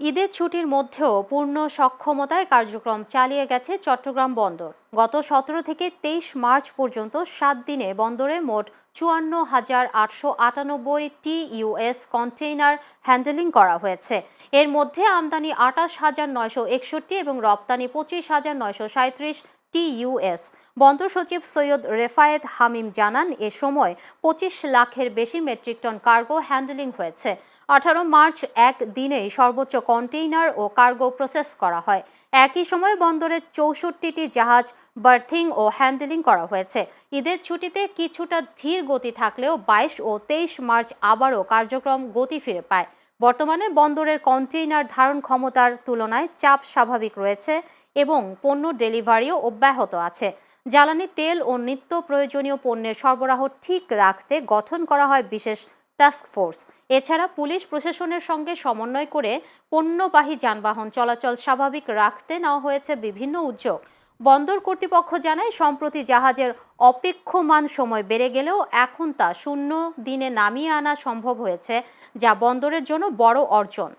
ঈদের ছুটির মধ্যেও পূর্ণ সক্ষমতায় কার্যক্রম চালিয়ে গেছে চট্টগ্রাম বন্দর। গত 17 থেকে 23 মার্চ পর্যন্ত 7 দিনে বন্দরে মোট 54,898 TEUS কন্টেইনার হ্যান্ডেলিং করা হয়েছে। এর মধ্যে আমদানি 28,961 এবং রপ্তানি 25,937 TEUS। বন্দর সচিব সৈয়দ রেফায়েত হামিম জানান, এ সময় 25 লাখের বেশি মেট্রিক টন কার্গো হ্যান্ডেলিং হয়েছে। 18 মার্চ এক দিনেই সর্বোচ্চ কন্টেইনার ও কার্গো প্রসেস করা হয়। একই সময়ে বন্দরে 64টি জাহাজ বার্থিং ও হ্যান্ডেলিং করা হয়েছে। ঈদের ছুটিতে কিছুটা ধীর গতি থাকলেও 22 ও 23 মার্চ আবারও কার্যক্রম গতি ফিরে পায়। বর্তমানে বন্দরের কন্টেইনার ধারণ ক্ষমতার তুলনায় চাপ স্বাভাবিক রয়েছে এবং পণ্য ডেলিভারিও অব্যাহত আছে। জ্বালানি তেল ও নিত্য প্রয়োজনীয় পণ্যের সরবরাহ ঠিক রাখতে গঠন করা হয় বিশেষ টাস্ক ফোর্স। এছাড়া পুলিশ প্রশাসনের সঙ্গে সমন্বয় করে পণ্যবাহী যানবাহন চলাচল স্বাভাবিক রাখতে নেওয়া হয়েছে বিভিন্ন উদ্যোগ। বন্দর কর্তৃপক্ষ জানায়, সম্প্রতি জাহাজের অপেক্ষমান সময় বেড়ে গেলেও এখন তা 0 দিনে নামিয়ে আনা সম্ভব হয়েছে, যা বন্দরের জন্য বড় অর্জন।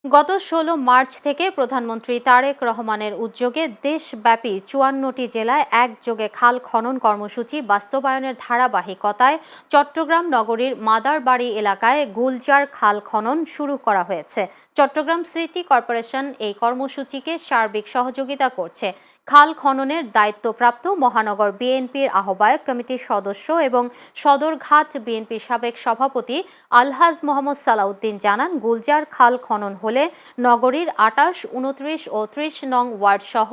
গত 16 মার্চ থেকে প্রধানমন্ত্রী তারেক রহমানের উদ্যোগে দেশব্যাপী 54টি জেলায় একযোগে খাল খনন কর্মসূচি বাস্তবায়নের ধারাবাহিকতায় চট্টগ্রাম নগরীর মাদারবাড়ি এলাকায় গুলজার খাল খনন শুরু করা হয়েছে। চট্টগ্রাম সিটি কর্পোরেশন এই কর্মসূচিকে সার্বিক সহযোগিতা করছে। খাল খননের দায়িত্বপ্রাপ্ত মহানগর বিএনপির আহ্বায়ক কমিটির সদস্য এবং সদরঘাট বিএনপির সাবেক সভাপতি আলহাজ মোহাম্মদ সালাউদ্দিন জানান, গুলজার খাল খনন হলে নগরীর 28, 29 ও 30 নং ওয়ার্ড সহ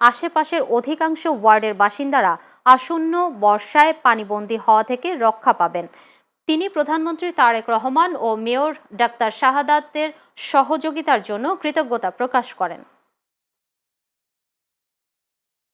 আশেপাশের অধিকাংশ ওয়ার্ডের বাসিন্দারা আসন্ন বর্ষায় পানিবন্দী হওয়া থেকে রক্ষা পাবেন। তিনি প্রধানমন্ত্রী তারেক রহমান ও মেয়র ডাক্তার শাহাদাতের সহযোগিতার জন্য কৃতজ্ঞতা প্রকাশ করেন।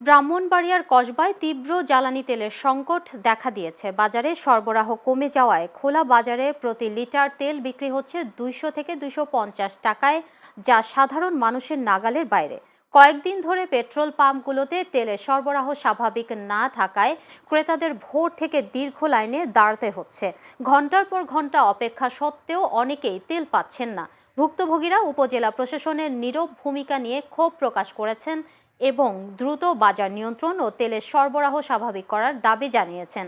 ব্রাহ্মণবাড়িয়ার কসবায় তীব্র জ্বালানি তেলের সংকট দেখা দিয়েছে। বাজারে সরবরাহ কমে যাওয়ায় খোলা বাজারে প্রতি লিটার তেল বিক্রি হচ্ছে 200 থেকে 250 টাকায়, যা সাধারণ মানুষের নাগালের বাইরে। কয়েকদিন ধরে পেট্রোল পাম্পগুলোতে তেলের সরবরাহ স্বাভাবিক না থাকায় ক্রেতাদের ভোর থেকে দীর্ঘ লাইনে দাঁড়াতে হচ্ছে। ঘন্টার পর ঘন্টা অপেক্ষা সত্ত্বেও অনেকেই তেল পাচ্ছেন না। ভুক্তভোগীরা উপজেলা প্রশাসনের নীরব ভূমিকা নিয়ে ক্ষোভ প্রকাশ করেছেন এবং দ্রুত বাজার নিয়ন্ত্রণ ও তেলের সরবরাহ স্বাভাবিক করার দাবি জানিয়েছেন।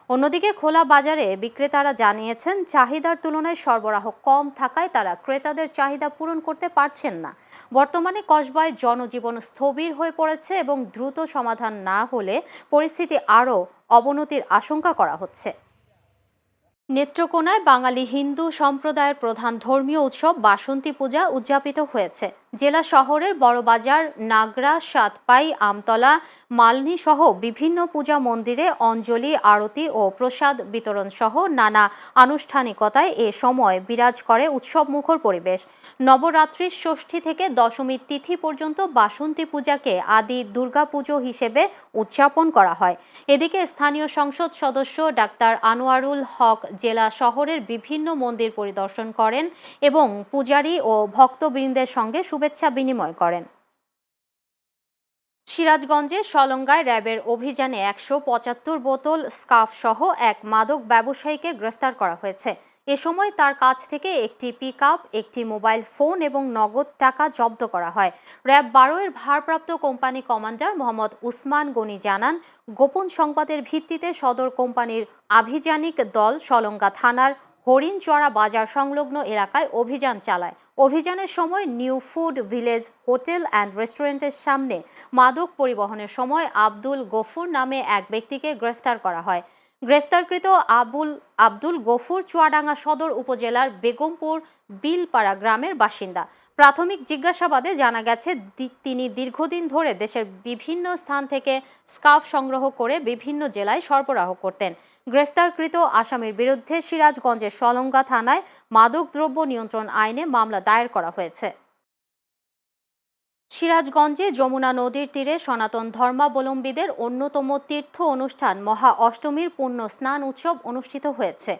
অন্যদিকে খোলা বাজারে বিক্রেতারা জানিয়েছেন, চাহিদার তুলনায় সরবরাহ কম থাকায় তারা ক্রেতাদের চাহিদা পূরণ করতে পারছেন না। বর্তমানে কসবায় জনজীবন স্থবির হয়ে পড়েছে এবং দ্রুত সমাধান না হলে পরিস্থিতি আরও অবনতির আশঙ্কা করা হচ্ছে। নেত্রকোনায় বাঙালি হিন্দু সম্প্রদায়ের প্রধান ধর্মীয় উৎসব বাসন্তী পূজা উদযাপিত হয়েছে। জেলা শহরের বড়বাজার, নাগরা, সাতপাই, আমতলা, মালনী সহ বিভিন্ন পূজা মন্দিরে অঞ্জলি, আরতি ও প্রসাদ বিতরণ সহ নানা আনুষ্ঠানিকতায় এ সময় বিরাজ করে উৎসবমুখর পরিবেশ। নবরাত্রির ষষ্ঠী থেকে দশমীর তিথি পর্যন্ত বাসন্তী পূজাকে আদি দুর্গাপুজো হিসেবে উদযাপন করা হয়। এদিকে স্থানীয় সংসদ সদস্য ডাক্তার আনোয়ারুল হক জেলা শহরের বিভিন্ন মন্দির পরিদর্শন করেন এবং পূজারী ও ভক্তবৃন্দের সঙ্গে শুভেচ্ছা বিনিময় করেন। সিরাজগঞ্জের সলঙ্গায় র্যাবের অভিযানে 175 বোতল স্কাফ সহ এক মাদক ব্যবসায়ীকে গ্রেফতার করা হয়েছে। এ সময় তার কাছ থেকে একটি পিকআপ, একটি মোবাইল ফোন এবং নগদ টাকা জব্দ করা হয়। র্যাব 12 এর ভারপ্রাপ্ত কোম্পানি কমান্ডার মোহাম্মদ উসমান গনি জানান, গোপন সংবাদের ভিত্তিতে সদর কোম্পানির আভিযানিক দল সলঙ্গা থানার হরিণচড়া বাজার সংলগ্ন এলাকায় অভিযান চালায়। অভিযানের সময় new food village hotel and রেস্টুরেন্টের সামনে মাদক পরিবহনের সময় আব্দুল গফুর নামে এক ব্যক্তিকে গ্রেফতার করা হয়। গ্রেফতারকৃত আব্দুল গফুর চুয়াডাঙ্গা সদর উপজেলার বেগমপুর বিলপাড়া গ্রামের বাসিন্দা। প্রাথমিক জিজ্ঞাসাবাদে জানা গেছে, তিনি দীর্ঘদিন ধরে দেশের বিভিন্ন স্থান থেকে স্কার্ফ সংগ্রহ করে বিভিন্ন জেলায় সরবরাহ করতেন। গ্রেফতারকৃত আসামির বিরুদ্ধে সিরাজগঞ্জের সলঙ্গা থানায় মাদকদ্রব্য নিয়ন্ত্রণ আইনে মামলা দায়ের করা হয়েছে। সিরাজগঞ্জে যমুনা নদীর তীরে সনাতন ধর্মাবলম্বীদের অন্যতম তীর্থ অনুষ্ঠান মহা অষ্টমীর পুণ্য স্নান উৎসব অনুষ্ঠিত হয়েছে।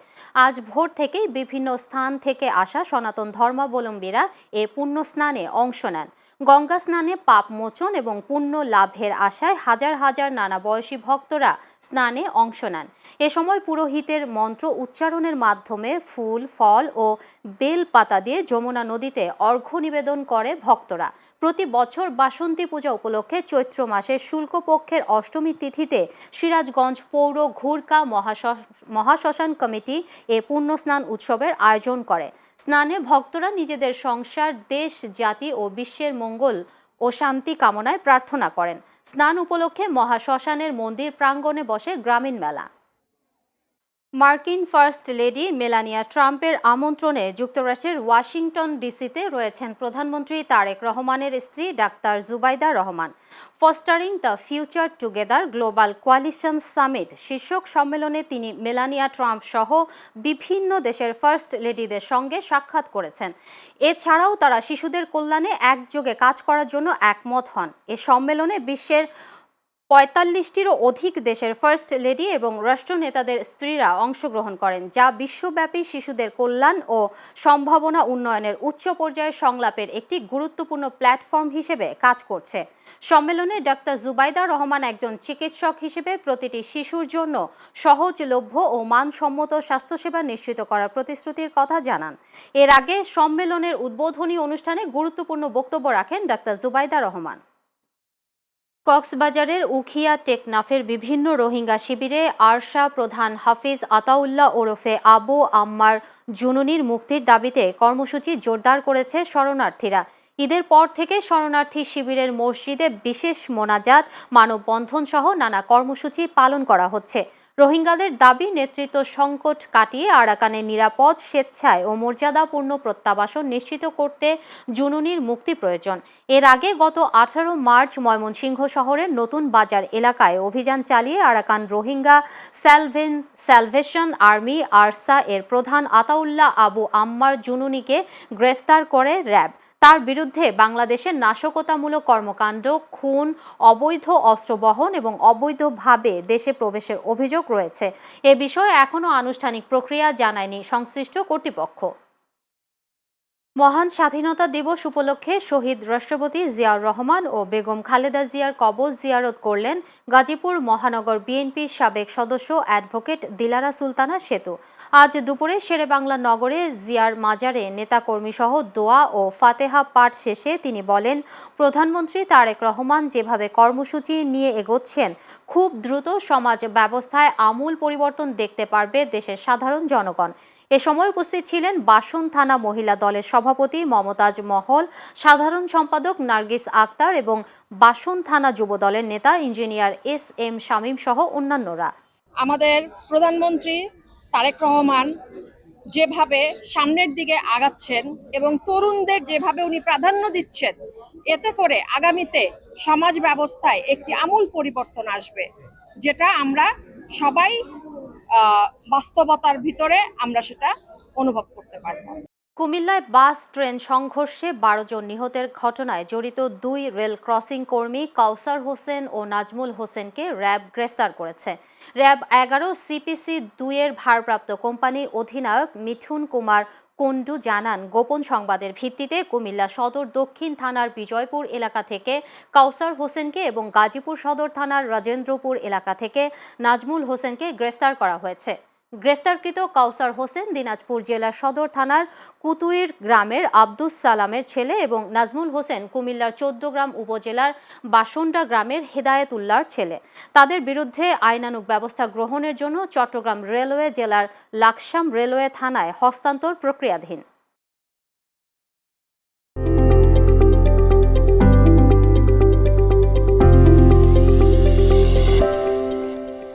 আজ ভোর থেকেই বিভিন্ন স্থান থেকে আসা সনাতন ধর্মাবলম্বীরা এ পুণ্য স্নানে অংশ নেন। গঙ্গা স্নানে পাপ মোচন এবং পুণ্য লাভের আশায় হাজার হাজার নানা বয়সী ভক্তরা স্নানে অংশ নেন। এ সময় পুরোহিতের মন্ত্র উচ্চারণের মাধ্যমে ফুল, ফল ও বেল পাতা দিয়ে যমুনা নদীতে অর্ঘ্য নিবেদন করে ভক্তরা। প্রতি বছর বাসন্তী পূজা উপলক্ষে চৈত্র মাসের শুল্কপক্ষের অষ্টমী তিথিতে সিরাজগঞ্জ পৌর ঘুরকা মহাশ্মশান কমিটি এ পুণ্যস্নান উৎসবের আয়োজন করে। স্নানে ভক্তরা নিজেদের সংসার, দেশ, জাতি ও বিশ্বের মঙ্গল ও শান্তি কামনায় প্রার্থনা করেন। স্নান উপলক্ষে মহাশ্মশানের মন্দির প্রাঙ্গণে বসে গ্রামীণ মেলা। মার্কিন ফার্স্ট লেডি মেলানিয়া ট্রাম্পের আমন্ত্রণে যুক্তরাষ্ট্রের ওয়াশিংটন ডিসিতে রয়েছেন প্রধানমন্ত্রী তারেক রহমানের স্ত্রী doctor Zubaida Rahman. Fostering the future together global coalition summit শীর্ষক সম্মেলনে তিনি মেলানিয়া ট্রাম্প সহ বিভিন্ন দেশের ফার্স্ট লেডিদের সঙ্গে সাক্ষাৎ করেছেন। এছাড়াও তারা শিশুদের কল্যাণে একযোগে কাজ করার জন্য একমত হন। এ সম্মেলনে বিশ্বের ৪৫টিরও অধিক দেশের ফার্স্ট লেডি এবং রাষ্ট্রনেতাদের স্ত্রীরা অংশগ্রহণ করেন, যা বিশ্বব্যাপী শিশুদের কল্যাণ ও সম্ভাবনা উন্নয়নের উচ্চ পর্যায়ের সংলাপের একটি গুরুত্বপূর্ণ প্ল্যাটফর্ম হিসেবে কাজ করছে। সম্মেলনে ডাক্তার জুবাইদা রহমান একজন চিকিৎসক হিসেবে প্রতিটি শিশুর জন্য সহজলভ্য ও মানসম্মত স্বাস্থ্যসেবা নিশ্চিত করার প্রতিশ্রুতির কথা জানান। এর আগে সম্মেলনের উদ্বোধনী অনুষ্ঠানে গুরুত্বপূর্ণ বক্তব্য রাখেন ডাক্তার জুবাইদা রহমান। কক্সবাজারের উখিয়া টেকনাফের বিভিন্ন রোহিঙ্গা শিবিরে আরশা প্রধান হাফিজ আতাউল্লাহ ওরফে আবু আম্মার জুনুনির মুক্তির দাবিতে কর্মসূচি জোরদার করেছে শরণার্থীরা। ঈদের পর থেকে শরণার্থী শিবিরের মসজিদে বিশেষ মোনাজাত, মানববন্ধন সহ নানা কর্মসূচি পালন করা হচ্ছে। রোহিঙ্গাদের দাবি নেতৃত্ব সংকট কাটিয়ে আরাকানে নিরাপদ, স্বেচ্ছায় ও মর্যাদাপূর্ণ প্রত্যাবাসন নিশ্চিত করতে জুনুনির মুক্তি প্রয়োজন। এর আগে গত ১৮ মার্চ ময়মনসিংহ শহরের নতুন বাজার এলাকায় অভিযান চালিয়ে Arakan Rohingya salvation army ARSA এর প্রধান আতাউল্লাহ আবু আম্মার জুনুনিকে গ্রেফতার করে র্যাব। তার বিরুদ্ধে বাংলাদেশের নাশকতামূলক কর্মকাণ্ড, খুন, অবৈধ অস্ত্র বহন এবং অবৈধভাবে দেশে প্রবেশের অভিযোগ রয়েছে। এ বিষয়ে এখনও আনুষ্ঠানিক প্রক্রিয়া জানায়নি সংশ্লিষ্ট কর্তৃপক্ষ। মহান স্বাধীনতা দিবস উপলক্ষে শহীদ রাষ্ট্রপতি জিয়াউর রহমান ও বেগম খালেদা জিয়ার কবর জিয়ারত করলেন গাজীপুর মহানগর বিএনপির সাবেক সদস্য অ্যাডভোকেট দিলারা সুলতানা সেতু। আজ দুপুরে শেরেবাংলা নগরে জিয়ার মাজারে নেতাকর্মী সহ দোয়া ও ফাতেহা পাঠ শেষে তিনি বলেন, প্রধানমন্ত্রী তারেক রহমান যেভাবে কর্মসূচি নিয়ে এগোচ্ছেন, খুব দ্রুত সমাজ ব্যবস্থায় আমূল পরিবর্তন দেখতে পারবে দেশের সাধারণ জনগণ। এ সময় উপস্থিত ছিলেন বাসন থানা মহিলা দলের সভাপতি মমতাজ মহল, সাধারণ সম্পাদক নার্গিস আক্তার এবং বাসন থানা যুব দলের নেতা ইঞ্জিনিয়ার এস.এম. শামীম সহ অন্যান্যরা। আমাদের প্রধানমন্ত্রী তারেক রহমান যেভাবে সামনের দিকে আগাচ্ছেন এবং তরুণদের যেভাবে উনি প্রাধান্য দিচ্ছেন, এতে করে আগামীতে সমাজ ব্যবস্থায় একটি আমূল পরিবর্তন আসবে, যেটা আমরা সবাই বাস্তবতার ভিতরে আমরা সেটা অনুভব করতে পারব। কুমিল্লায় বাস ট্রেন সংঘর্ষে ১২ জন নিহতের ঘটনায় জড়িত ২ রেল ক্রসিং কর্মী কাউসার হোসেন ও নাজমুল হোসেনকে র্যাব গ্রেফতার করেছে। র্যাব ১১ সিপিসি ২ এর ভারপ্রাপ্ত কোম্পানি অধিনায়ক মিঠুন কুমার কুন্ডু জানান, গোপন সংবাদের ভিত্তিতে কুমিল্লা সদর দক্ষিণ থানার বিজয়পুর এলাকা থেকে কাউসার হোসেনকে এবং গাজীপুর সদর থানার রাজেন্দ্রপুর এলাকা থেকে নাজমুল হোসেনকে গ্রেফতার করা হয়েছে। গ্রেফতারকৃত কাউসার হোসেন দিনাজপুর জেলার সদর থানার কুতুইর গ্রামের আব্দুস সালামের ছেলে এবং নাজমুল হোসেন কুমিল্লার ১৪গ্রাম উপজেলার বাসন্ডা গ্রামের হেদায়েতুল্লাহর ছেলে। তাদের বিরুদ্ধে আইনানুগ ব্যবস্থা গ্রহণের জন্য চট্টগ্রাম রেলওয়ে জেলার লাকসাম রেলওয়ে থানায় হস্তান্তর প্রক্রিয়াধীন।